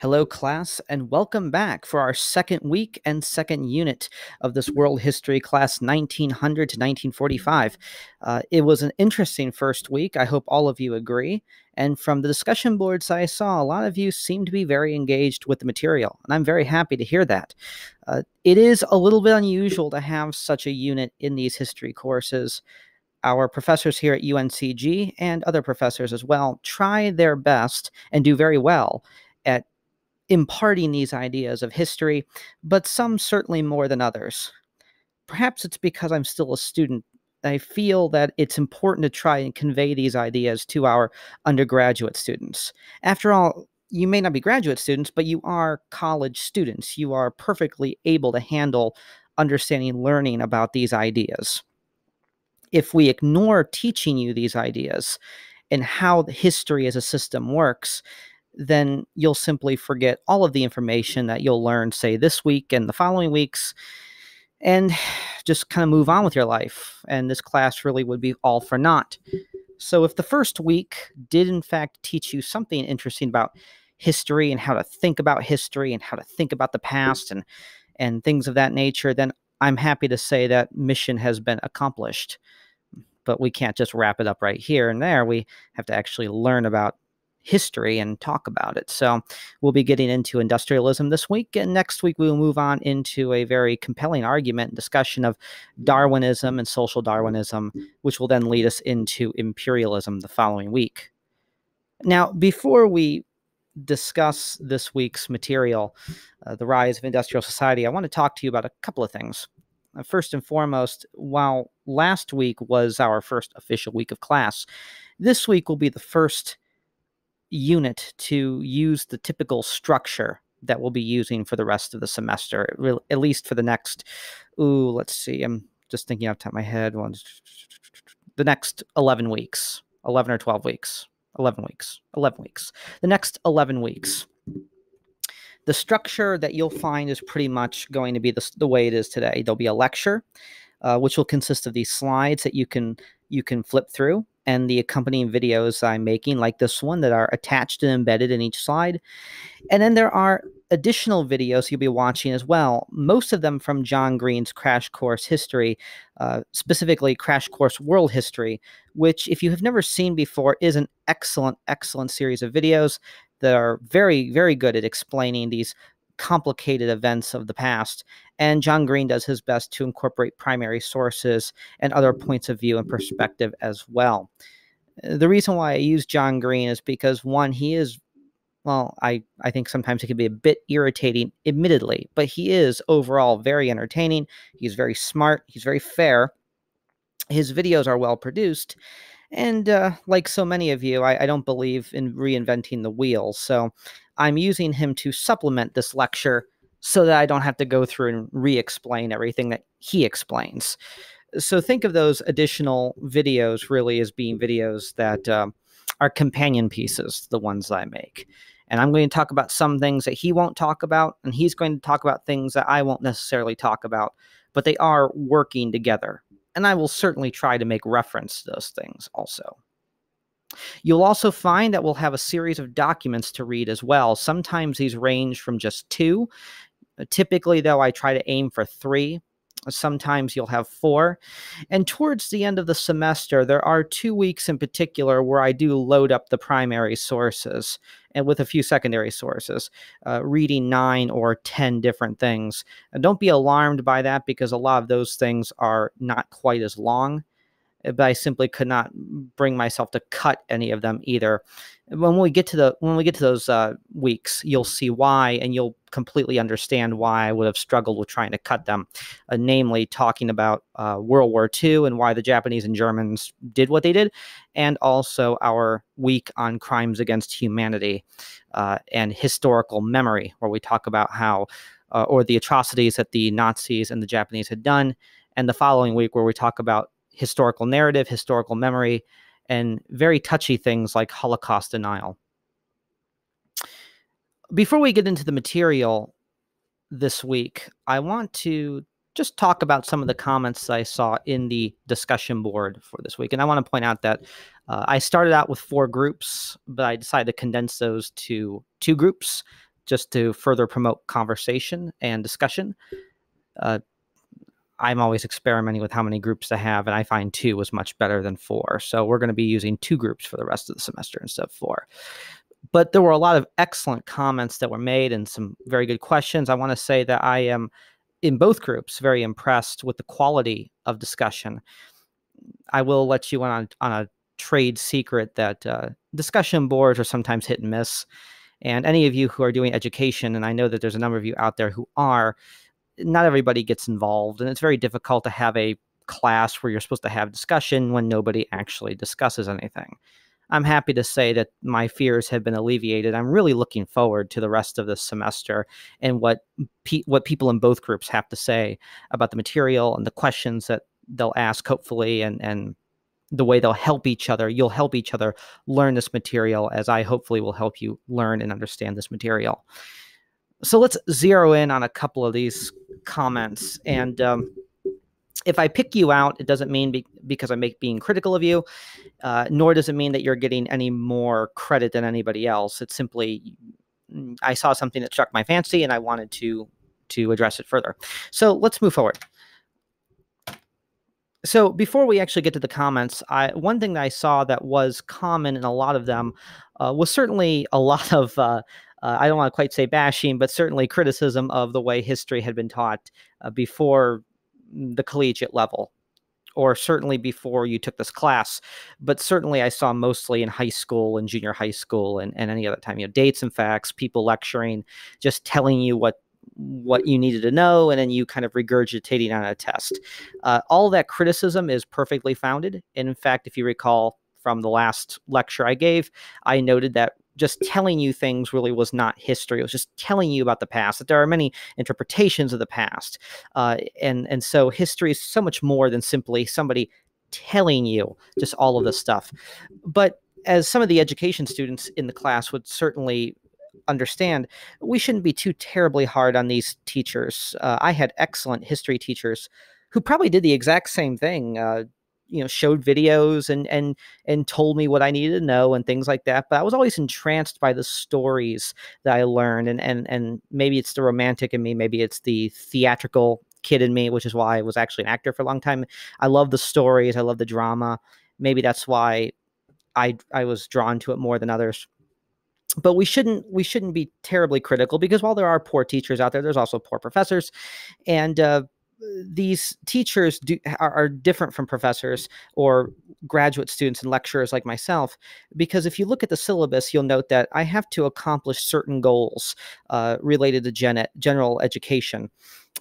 Hello, class, and welcome back for our second week and second unit of this World History class 1900 to 1945. It was an interesting first week. I hope all of you agree. And from the discussion boards I saw, a lot of you seem to be very engaged with the material, and I'm very happy to hear that. It is a little bit unusual to have such a unit in these history courses. Our professors here at UNCG and other professors as well try their best and do very well at imparting these ideas of history, but some certainly more than others. Perhaps it's because I'm still a student. I feel that it's important to try and convey these ideas to our undergraduate students. After all, you may not be graduate students, but you are college students. You are perfectly able to handle understanding, learning about these ideas. If we ignore teaching you these ideas and how the history as a system works, then you'll simply forget all of the information that you'll learn, say, this week and the following weeks, and just kind of move on with your life. And this class really would be all for naught. So if the first week did, in fact, teach you something interesting about history and how to think about history and how to think about the past and things of that nature, then I'm happy to say that mission has been accomplished. But we can't just wrap it up right here and there. We have to actually learn about history and talk about it. So we'll be getting into industrialism this week, and next week we will move on into a very compelling argument and discussion of Darwinism and social Darwinism, which will then lead us into imperialism the following week. Now, before we discuss this week's material, the rise of industrial society, I want to talk to you about a couple of things. First and foremost, while last week was our first official week of class, this week will be the first unit to use the typical structure that we'll be using for the rest of the semester, at least for the next, let's see, I'm just thinking off the top of my head, the next 11 weeks, 11 or 12 weeks, 11 weeks, 11 weeks, the next 11 weeks. The structure that you'll find is pretty much going to be the way it is today. There'll be a lecture, which will consist of these slides that you can flip through, and the accompanying videos I'm making, like this one, that are attached and embedded in each slide. And then there are additional videos you'll be watching as well, most of them from John Green's Crash Course History, specifically Crash Course World History, which, if you have never seen before, is an excellent, excellent series of videos that are very, very good at explaining these complicated events of the past. And John Green does his best to incorporate primary sources and other points of view and perspective as well. The reason why I use John Green is because, one, he is, well, I think sometimes he can be a bit irritating, admittedly, but he is overall very entertaining. He's very smart. He's very fair. His videos are well produced. And like so many of you, I don't believe in reinventing the wheel. So I'm using him to supplement this lecture so that I don't have to go through and re-explain everything that he explains. So think of those additional videos really as being videos that are companion pieces, the ones that I make. And I'm going to talk about some things that he won't talk about, and he's going to talk about things that I won't necessarily talk about, but they are working together. And I will certainly try to make reference to those things also. You'll also find that we'll have a series of documents to read as well. Sometimes these range from just 2. Typically, though, I try to aim for 3. Sometimes you'll have 4. And towards the end of the semester, there are 2 weeks in particular where I do load up the primary sources and with a few secondary sources, reading 9 or 10 different things. And don't be alarmed by that, because a lot of those things are not quite as long, but I simply could not bring myself to cut any of them either. When we get to those weeks, you'll see why, and you'll completely understand why I would have struggled with trying to cut them. Namely, talking about World War II and why the Japanese and Germans did what they did, and also our week on crimes against humanity and historical memory, where we talk about how or the atrocities that the Nazis and the Japanese had done, and the following week where we talk about historical narrative, historical memory, and very touchy things like Holocaust denial. Before we get into the material this week, I want to just talk about some of the comments I saw in the discussion board for this week. And I want to point out that I started out with 4 groups, but I decided to condense those to 2 groups just to further promote conversation and discussion. I'm always experimenting with how many groups to have, and I find 2 was much better than 4. So we're going to be using 2 groups for the rest of the semester instead of 4. But there were a lot of excellent comments that were made and some very good questions. I want to say that I am, in both groups, very impressed with the quality of discussion. I will let you on a trade secret that discussion boards are sometimes hit and miss. And any of you who are doing education, and I know that there's a number of you out there who are, not everybody gets involved, and it's very difficult to have a class where you're supposed to have discussion when nobody actually discusses anything. I'm happy to say that my fears have been alleviated. I'm really looking forward to the rest of this semester and what people in both groups have to say about the material and the questions that they'll ask, hopefully, and the way they'll help each other. You'll help each other learn this material, as I hopefully will help you learn and understand this material. So let's zero in on a couple of these comments. And if I pick you out, it doesn't mean because I'm being critical of you, nor does it mean that you're getting any more credit than anybody else. It's simply, I saw something that struck my fancy and I wanted to address it further. So let's move forward. So before we actually get to the comments, one thing that I saw that was common in a lot of them was certainly a lot of, I don't want to quite say bashing, but certainly criticism of the way history had been taught before the collegiate level, or certainly before you took this class. But certainly I saw mostly in high school and junior high school and any other time, dates and facts, people lecturing, just telling you what you needed to know, and then you kind of regurgitating on a test. All that criticism is perfectly founded. And in fact, if you recall from the last lecture I gave, I noted that just telling you things really was not history. It was just telling you about the past, that there are many interpretations of the past. And so history is so much more than simply somebody telling you just all of this stuff. But as some of the education students in the class would certainly understand, we shouldn't be too terribly hard on these teachers. I had excellent history teachers who probably did the exact same thing, showed videos and told me what I needed to know and things like that. But I was always entranced by the stories that I learned. And maybe it's the romantic in me, maybe it's the theatrical kid in me, which is why I was actually an actor for a long time. I love the stories. I love the drama. Maybe that's why I was drawn to it more than others. But we shouldn't be terribly critical, because while there are poor teachers out there, there's also poor professors. And these teachers are different from professors or graduate students and lecturers like myself, because if you look at the syllabus, you'll note that I have to accomplish certain goals related to general education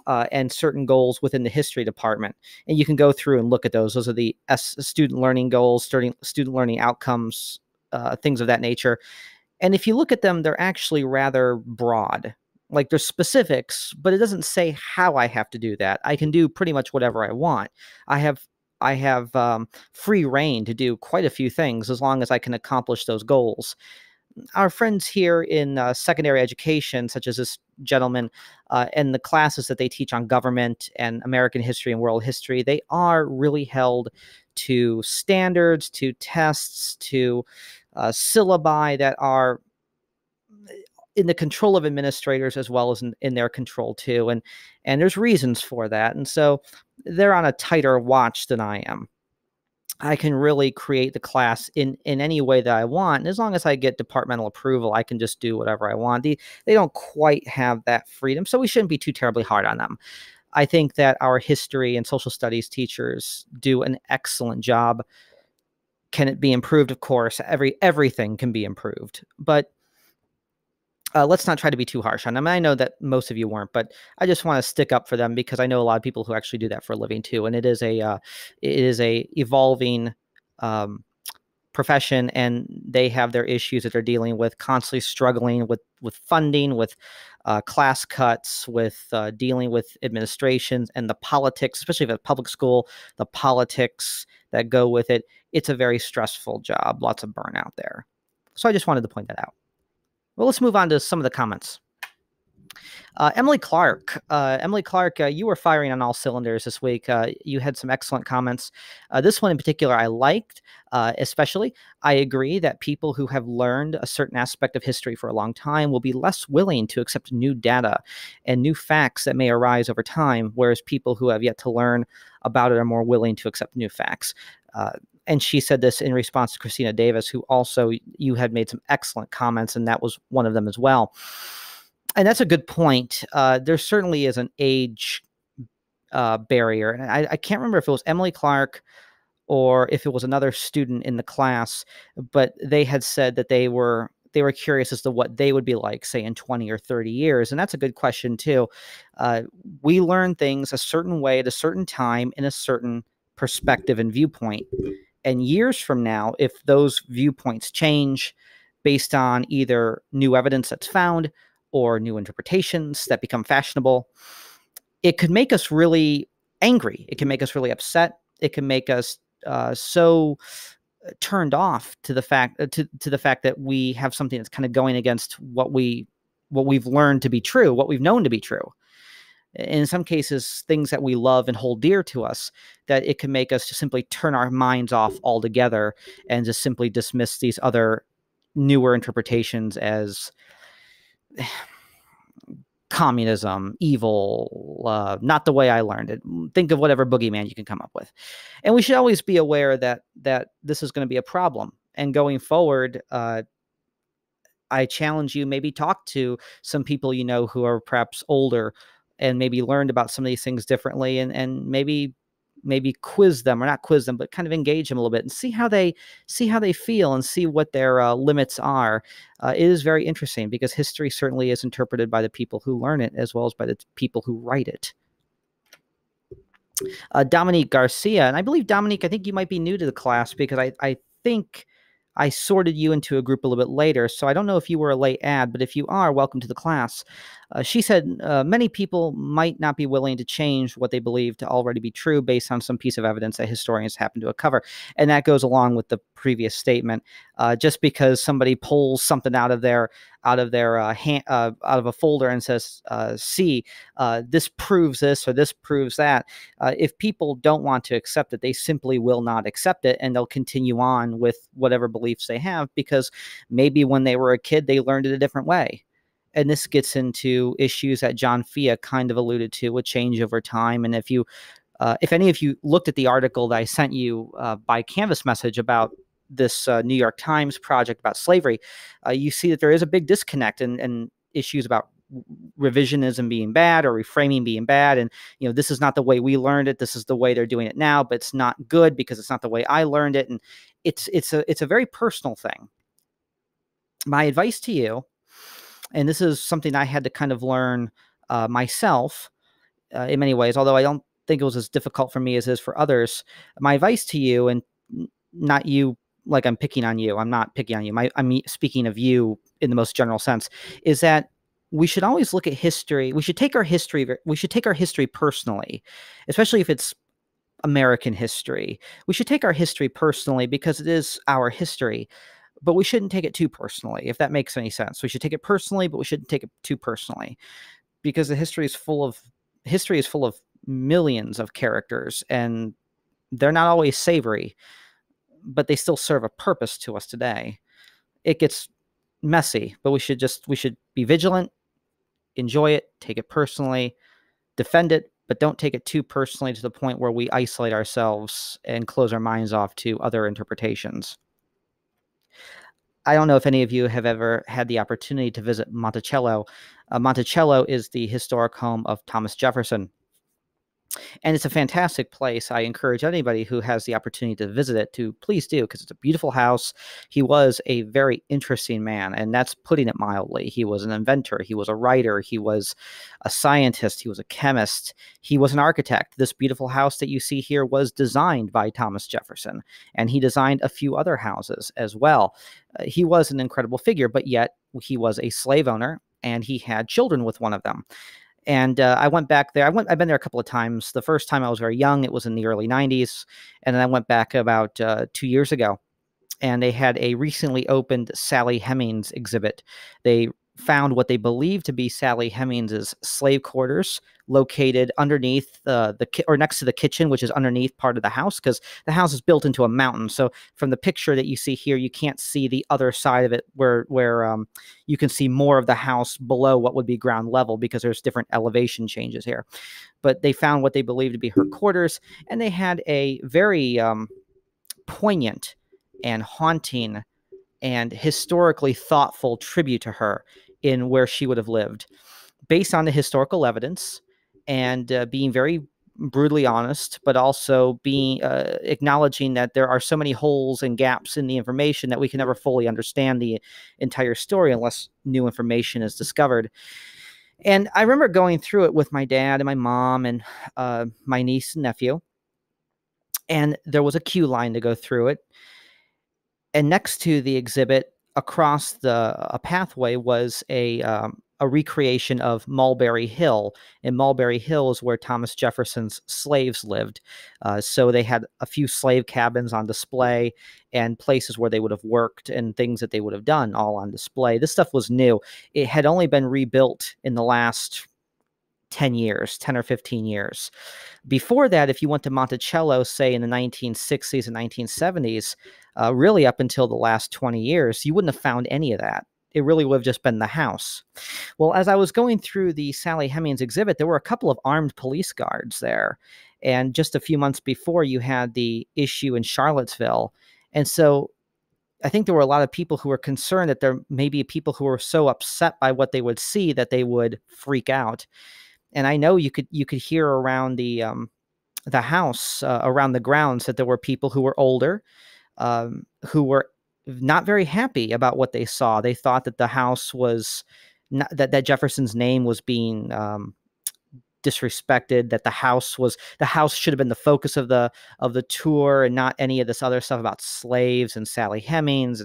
and certain goals within the history department. And you can go through and look at those. Those are the student learning goals, student learning outcomes, things of that nature. And if you look at them, they're actually rather broad. Like, there's specifics, but it doesn't say how I have to do that. I can do pretty much whatever I want. I have free reign to do quite a few things as long as I can accomplish those goals. Our friends here in secondary education, such as this gentleman, and the classes that they teach on government and American history and world history, they are really held to standards, to tests, to syllabi that are in the control of administrators as well as in their control too. And there's reasons for that. And so they're on a tighter watch than I am. I can really create the class in any way that I want. And as long as I get departmental approval, I can just do whatever I want. They don't quite have that freedom, so we shouldn't be too terribly hard on them. I think that our history and social studies teachers do an excellent job. Can it be improved? Of course, everything can be improved, but let's not try to be too harsh on them. I know that most of you weren't, but I just want to stick up for them, because I know a lot of people who actually do that for a living too, and it is a evolving profession, and they have their issues that they're dealing with, constantly struggling with funding, with class cuts, with dealing with administrations and the politics, especially if it's a public school, the politics that go with it. It's a very stressful job, lots of burnout there. So I just wanted to point that out. Well, let's move on to some of the comments. Emily Clark. Emily Clark, you were firing on all cylinders this week. You had some excellent comments. This one in particular I liked, especially. I agree that people who have learned a certain aspect of history for a long time will be less willing to accept new data and new facts that may arise over time, whereas people who have yet to learn about it are more willing to accept new facts. And she said this in response to Christina Davis, who also, you had made some excellent comments, and that was one of them as well. And that's a good point. There certainly is an age barrier. And I can't remember if it was Emily Clark or if it was another student in the class, but they had said that they were curious as to what they would be like, say, in 20 or 30 years. And that's a good question, too. We learn things a certain way at a certain time in a certain perspective and viewpoint. And years from now, if those viewpoints change based on either new evidence that's found or new interpretations that become fashionable, it could make us really angry. It can make us really upset. It can make us so turned off to the fact to the fact that we have something that's kind of going against what we've learned to be true, what we've known to be true. In some cases, things that we love and hold dear to us, that it can make us just simply turn our minds off altogether and just simply dismiss these other newer interpretations as communism, evil, not the way I learned it. Think of whatever boogeyman you can come up with. And we should always be aware that this is going to be a problem. And going forward, I challenge you, maybe talk to some people you know who are perhaps older and maybe learned about some of these things differently, and maybe quiz them, or not quiz them, but kind of engage them a little bit and see how they feel and see what their limits are. It is very interesting because history certainly is interpreted by the people who learn it as well as by the people who write it. Dominique Garcia, and I believe, Dominique, I think you might be new to the class because I think I sorted you into a group a little bit later, so I don't know if you were a late ad, but if you are, welcome to the class. She said many people might not be willing to change what they believe to already be true based on some piece of evidence that historians happen to uncover. And that goes along with the previous statement. Just because somebody pulls something out of out of a folder and says, see, this proves this or this proves that, if people don't want to accept it, they simply will not accept it, and they'll continue on with whatever beliefs they have because maybe when they were a kid, they learned it a different way. And this gets into issues that John Fia kind of alluded to with change over time. And if any of you looked at the article that I sent you by Canvas message about this New York Times project about slavery, you see that there is a big disconnect and issues about revisionism being bad or reframing being bad. And, this is not the way we learned it. This is the way they're doing it now, but it's not good because it's not the way I learned it. And it's a very personal thing. My advice to you, and this is something I had to kind of learn myself in many ways, although I don't think it was as difficult for me as it is for others. My advice to you, and not you like I'm picking on you, I'm not picking on you, I'm speaking of you in the most general sense, is that we should always look at history. We should take our history personally, especially if it's American history. We should take our history personally because it is our history. But we shouldn't take it too personally, if that makes any sense. We should take it personally, but we shouldn't take it too personally, because the history is full of millions of characters, and they're not always savory, but they still serve a purpose to us today. It gets messy, but we should be vigilant, enjoy it, take it personally, defend it, but don't take it too personally to the point where we isolate ourselves and close our minds off to other interpretations. I don't know if any of you have ever had the opportunity to visit Monticello. Monticello is the historic home of Thomas Jefferson. And it's a fantastic place. I encourage anybody who has the opportunity to visit it to please do, because it's a beautiful house. He was a very interesting man, and that's putting it mildly. He was an inventor. He was a writer. He was a scientist. He was a chemist. He was an architect. This beautiful house that you see here was designed by Thomas Jefferson, and he designed a few other houses as well. He was an incredible figure, but yet he was a slave owner, and he had children with one of them. And I went back there. I've been there a couple of times. The first time I was very young. It was in the early 90s. And then I went back about 2 years ago. And they had a recently opened Sally Hemings exhibit. They found what they believed to be Sally Hemings's slave quarters located underneath or next to the kitchen, which is underneath part of the house, because the house is built into a mountain. So from the picture that you see here, you can't see the other side of it where you can see more of the house below what would be ground level, because there's different elevation changes here. But they found what they believed to be her quarters, and they had a very poignant and haunting and historically thoughtful tribute to her in where she would have lived, based on the historical evidence, and being very brutally honest, but also being acknowledging that there are so many holes and gaps in the information that we can never fully understand the entire story unless new information is discovered. And I remember going through it with my dad and my mom and my niece and nephew, and there was a queue line to go through it. And next to the exhibit, across a pathway, was a recreation of Mulberry Hill. And Mulberry Hill is where Thomas Jefferson's slaves lived. So they had a few slave cabins on display and places where they would have worked and things that they would have done all on display. This stuff was new. It had only been rebuilt in the last 10 years, 10 or 15 years. Before that, if you went to Monticello, say in the 1960s and 1970s, really up until the last 20 years, you wouldn't have found any of that. It really would have just been the house. Well, as I was going through the Sally Hemings exhibit, there were a couple of armed police guards there. And just a few months before, you had the issue in Charlottesville. And so I think there were a lot of people who were concerned that there may be people who were so upset by what they would see that they would freak out. And I know you could hear around the house, around the grounds, that there were people who were older, who were not very happy about what they saw. They thought that the house was not, that Jefferson's name was being disrespected. That the house should have been the focus of the tour, and not any of this other stuff about slaves and Sally Hemings.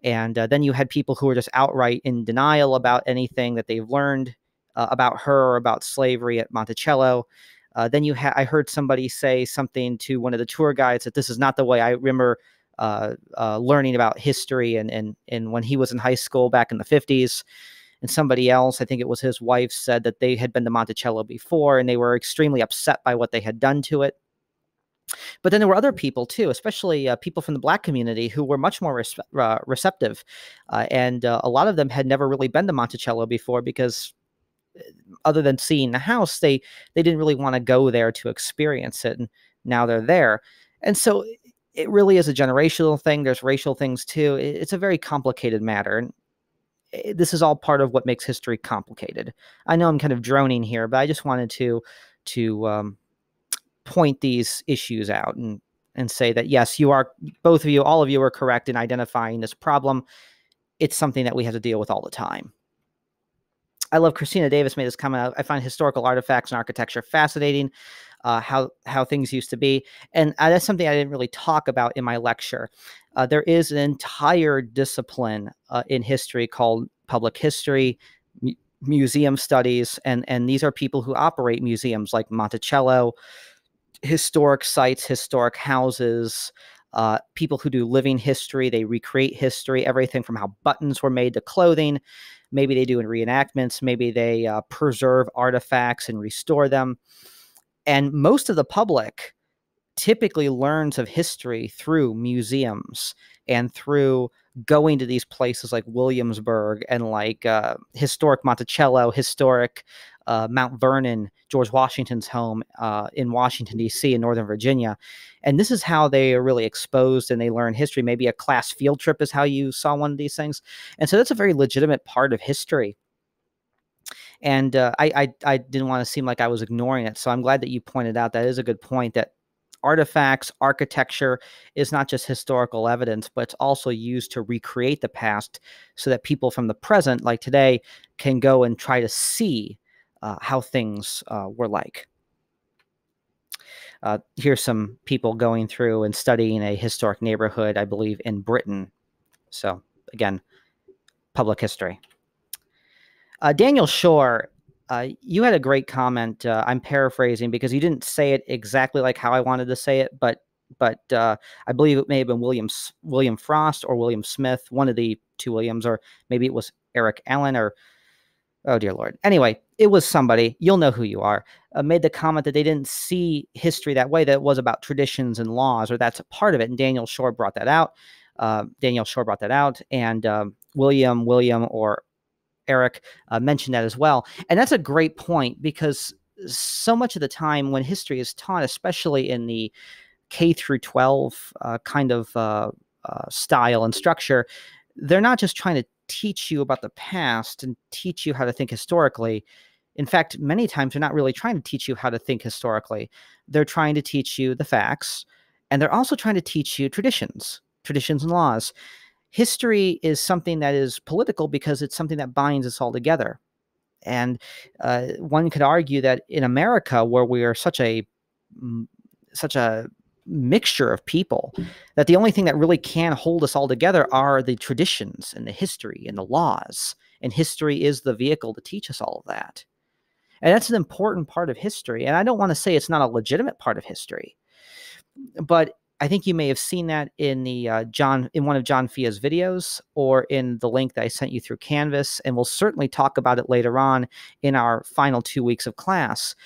And then you had people who were just outright in denial about anything that they've learned about her or about slavery at Monticello. Then I heard somebody say something to one of the tour guides that this is not the way I remember learning about history and when he was in high school back in the 50s. And somebody else, I think it was his wife, said that they had been to Monticello before and they were extremely upset by what they had done to it. But then there were other people too, especially people from the Black community, who were much more receptive. And a lot of them had never really been to Monticello before, because other than seeing the house, they didn't really want to go there to experience it. And now they're there. And so it really is a generational thing. There's racial things too. It's a very complicated matter. And this is all part of what makes history complicated. I know I'm kind of droning here, but I just wanted to point these issues out and say that, yes, both of you, all of you are correct in identifying this problem. It's something that we have to deal with all the time. I love Christina Davis made this comment. I find historical artifacts and architecture fascinating, how things used to be. And that's something I didn't really talk about in my lecture. There is an entire discipline in history called public history, museum studies. And these are people who operate museums like Monticello, historic sites, historic houses, people who do living history. They recreate history, everything from how buttons were made to clothing. Maybe they do in reenactments. Maybe they preserve artifacts and restore them. And most of the public typically learns of history through museums and through going to these places like Williamsburg and like historic Monticello, historic Mount Vernon, George Washington's home in Washington, D.C. in Northern Virginia. And this is how they are really exposed and they learn history. Maybe a class field trip is how you saw one of these things. And so that's a very legitimate part of history. And I didn't want to seem like I was ignoring it. So I'm glad that you pointed out that is a good point, that artifacts, architecture is not just historical evidence, but it's also used to recreate the past so that people from the present, like today, can go and try to see how things were like. Here's some people going through and studying a historic neighborhood, I believe, in Britain. So again, public history. Daniel Shore, you had a great comment. I'm paraphrasing because you didn't say it exactly like how I wanted to say it, but I believe it may have been William Frost or William Smith, one of the two Williams, or maybe it was Eric Allen or, oh dear Lord. Anyway, it was somebody, you'll know who you are, made the comment that they didn't see history that way, that it was about traditions and laws, or that's a part of it. And Daniel Shore brought that out. And William or Eric mentioned that as well. And that's a great point, because so much of the time when history is taught, especially in the K through 12 kind of style and structure, they're not just trying to teach you about the past and teach you how to think historically. In fact, many times they're not really trying to teach you how to think historically. They're trying to teach you the facts, and they're also trying to teach you traditions and laws. History is something that is political because it's something that binds us all together. And one could argue that in America, where we are such a mixture of people, that the only thing that really can hold us all together are the traditions and the history and the laws. And history is the vehicle to teach us all of that. And that's an important part of history. And I don't want to say it's not a legitimate part of history, but I think you may have seen that in the in one of John Fia's videos, or in the link that I sent you through Canvas. And we'll certainly talk about it later on in our final 2 weeks of class.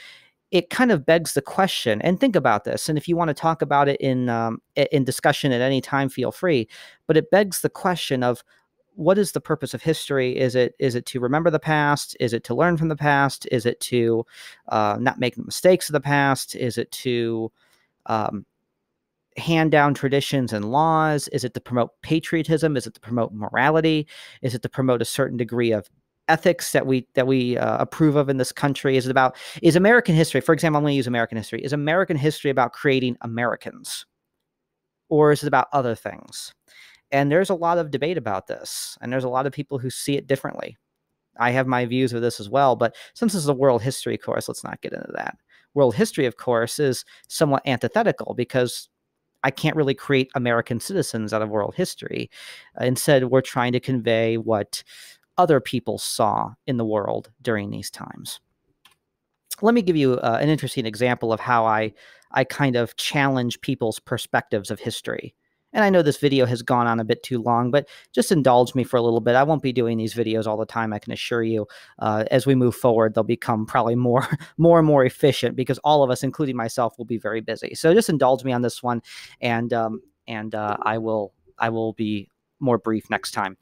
It kind of begs the question, and think about this. And if you want to talk about it in discussion at any time, feel free. But it begs the question of, what is the purpose of history? Is it to remember the past? Is it to learn from the past? Is it to not make the mistakes of the past? Is it to hand down traditions and laws? Is it to promote patriotism? Is it to promote morality? Is it to promote a certain degree of ethics that we approve of in this country? Is American history, for example, I'm going to use American history. Is American history about creating Americans, or is it about other things? And there's a lot of debate about this, and there's a lot of people who see it differently. I have my views of this as well, but since this is a world history course, let's not get into that. World history, of course, is somewhat antithetical, because I can't really create American citizens out of world history. Instead, we're trying to convey what other people saw in the world during these times. Let me give you an interesting example of how I kind of challenge people's perspectives of history. And I know this video has gone on a bit too long, but just indulge me for a little bit. I won't be doing these videos all the time, I can assure you. As we move forward, they'll become probably more and more efficient, because all of us, including myself, will be very busy. So just indulge me on this one, and I will be more brief next time.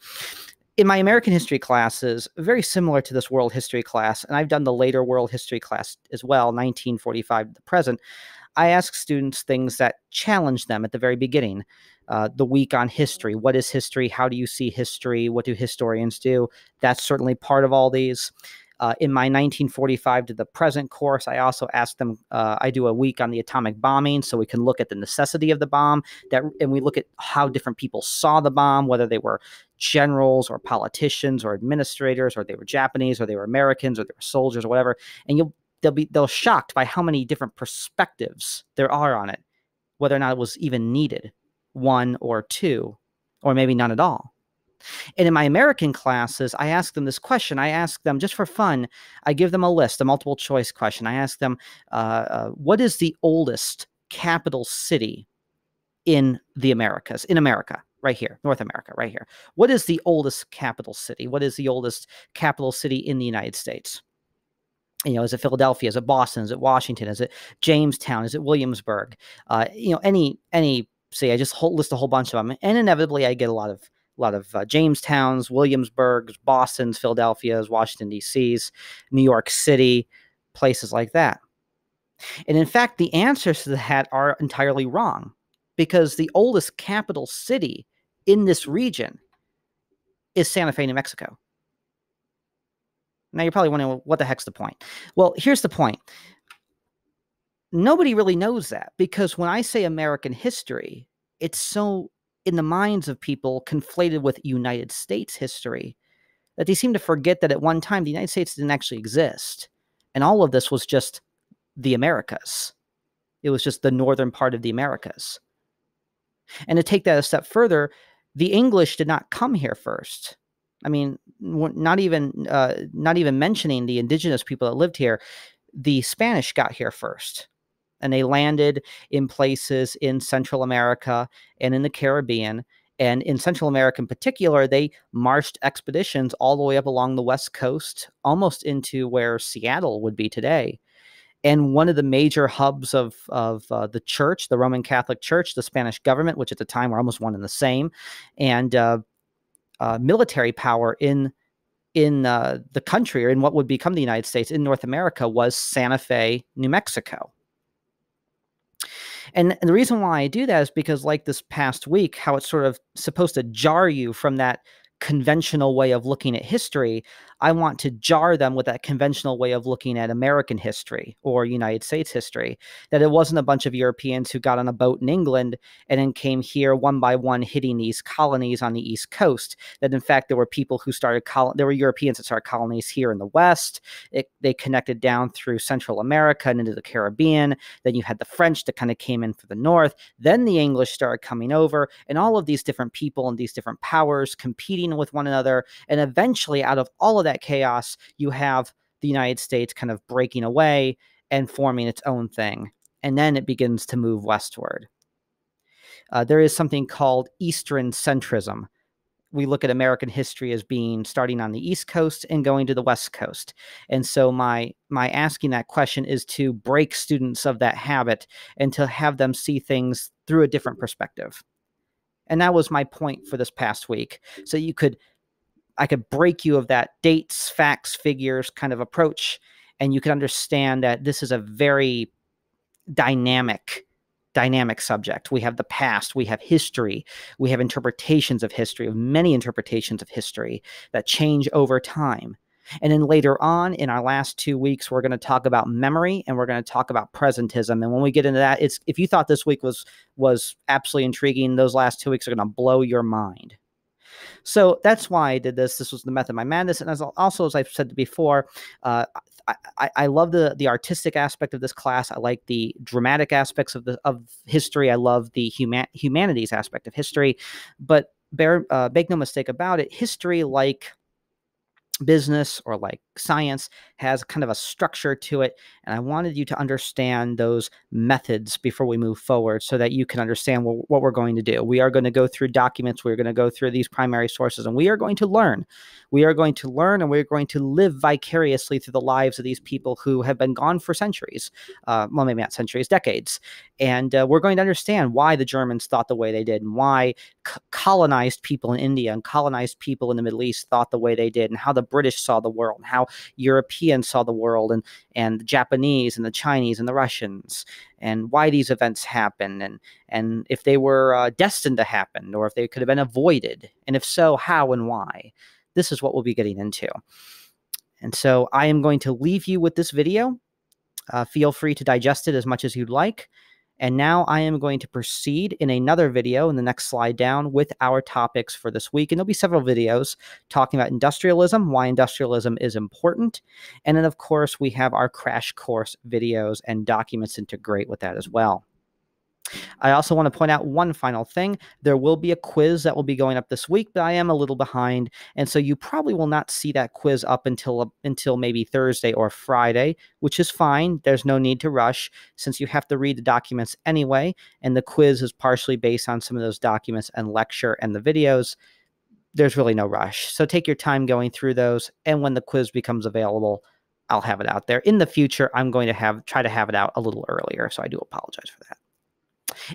In my American history classes, very similar to this world history class, and I've done the later world history class as well, 1945 to the present, I ask students things that challenge them at the very beginning. The week on history. What is history? How do you see history? What do historians do? That's certainly part of all these. In my 1945 to the present course, I also ask them, I do a week on the atomic bombing, so we can look at the necessity of the bomb, and we look at how different people saw the bomb, whether they were generals or politicians or administrators, or they were Japanese, or they were Americans, or they were soldiers, or whatever. And they'll shocked by how many different perspectives there are on it, whether or not it was even needed, one or two, or maybe none at all. And in my American classes, I ask them this question. I ask them, just for fun, I give them a list, a multiple choice question. I ask them, what is the oldest capital city in the Americas, in America, right here, North America, right here? What is the oldest capital city? What is the oldest capital city in the United States? Is it Philadelphia? Is it Boston? Is it Washington? Is it Jamestown? Is it Williamsburg? Any say, I just list a whole bunch of them, and inevitably I get a lot of Jamestowns, Williamsburgs, Bostons, Philadelphias, Washington D.C.s, New York City, places like that. And in fact, the answers to that are entirely wrong, because the oldest capital city in this region is Santa Fe, New Mexico. Now you're probably wondering, what the heck's the point? Well, here's the point. Nobody really knows that, because when I say American history, it's so in the minds of people conflated with United States history that they seem to forget that at one time the United States didn't actually exist. And all of this was just the Americas. It was just the northern part of the Americas. And to take that a step further, the English did not come here first. I mean, not even mentioning the indigenous people that lived here. The Spanish got here first, and they landed in places in Central America and in the Caribbean, And in Central America in particular, they marched expeditions all the way up along the West Coast, almost into where Seattle would be today. And one of the major hubs of the church, the Roman Catholic Church, the Spanish government, which at the time were almost one and the same, and military power in the country, or in what would become the United States in North America, was Santa Fe, New Mexico. And the reason why I do that is because, like this past week, how it's sort of supposed to jar you from that conventional way of looking at history, I want to jar them with that conventional way of looking at American history or United States history, that it wasn't a bunch of Europeans who got on a boat in England and then came here one by one hitting these colonies on the East Coast, that in fact there were people who started, there were Europeans that started colonies here in the West. They connected down through Central America and into the Caribbean. Then you had the French that kind of came in for the North. Then the English started coming over, and all of these different people and these different powers competing with one another. And eventually, out of all of that chaos, you have the United States kind of breaking away and forming its own thing. And then it begins to move westward. There is something called Eastern centrism. We look at American history as being starting on the East Coast and going to the West Coast. And so my asking that question is to break students of that habit and to have them see things through a different perspective. And that was my point for this past week. So I could break you of that dates, facts, figures kind of approach, and you could understand that this is a very dynamic subject. We have the past, we have history, we have interpretations of history, of many interpretations of history that change over time. And then later on in our last 2 weeks, we're going to talk about memory and we're going to talk about presentism. And when we get into that, if you thought this week was absolutely intriguing, those last 2 weeks are going to blow your mind. So that's why I did this. This was the method of my madness. And as I've said before, I love the artistic aspect of this class. I like the dramatic aspects of history. I love the humanities aspect of history. But make no mistake about it, history, like business or like science, has kind of a structure to it. And I wanted you to understand those methods before we move forward so that you can understand what we're going to do. We are going to go through documents. We're going to go through these primary sources, and we are going to learn. We are going to learn, and we're going to live vicariously through the lives of these people who have been gone for centuries. Well, maybe not centuries, decades. And we're going to understand why the Germans thought the way they did, and why colonized people in India and colonized people in the Middle East thought the way they did, and how the British saw the world, and how Europeans saw the world, and the Japanese and the Chinese and the Russians, and why these events happen, and if they were destined to happen, or if they could have been avoided, and if so, how and why. This is what we'll be getting into. And so I am going to leave you with this video. Feel free to digest it as much as you'd like. And now I am going to proceed in another video in the next slide down with our topics for this week. And there'll be several videos talking about industrialism, why industrialism is important. And then, of course, we have our crash course videos and documents integrate with that as well. I also want to point out one final thing. There will be a quiz that will be going up this week, but I am a little behind, and so you probably will not see that quiz up until maybe Thursday or Friday, which is fine. There's no need to rush since you have to read the documents anyway, and the quiz is partially based on some of those documents and lecture and the videos. There's really no rush. So take your time going through those, and when the quiz becomes available, I'll have it out there. In the future, I'm going to try to have it out a little earlier, so I do apologize for that.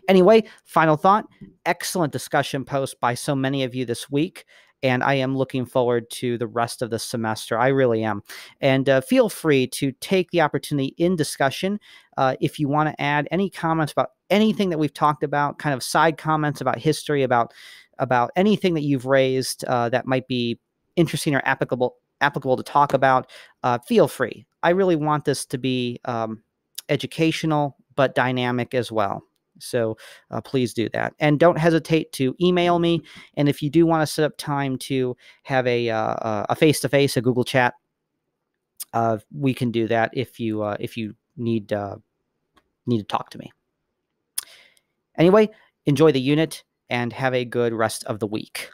Anyway, final thought, excellent discussion post by so many of you this week, and I am looking forward to the rest of the semester. I really am. And feel free to take the opportunity in discussion if you want to add any comments about anything that we've talked about, kind of side comments about history, about anything that you've raised that might be interesting or applicable to talk about. Feel free. I really want this to be educational, but dynamic as well. So please do that. And don't hesitate to email me. And if you do want to set up time to have a face-to-face, a Google chat, we can do that if you need to talk to me. Anyway, enjoy the unit and have a good rest of the week.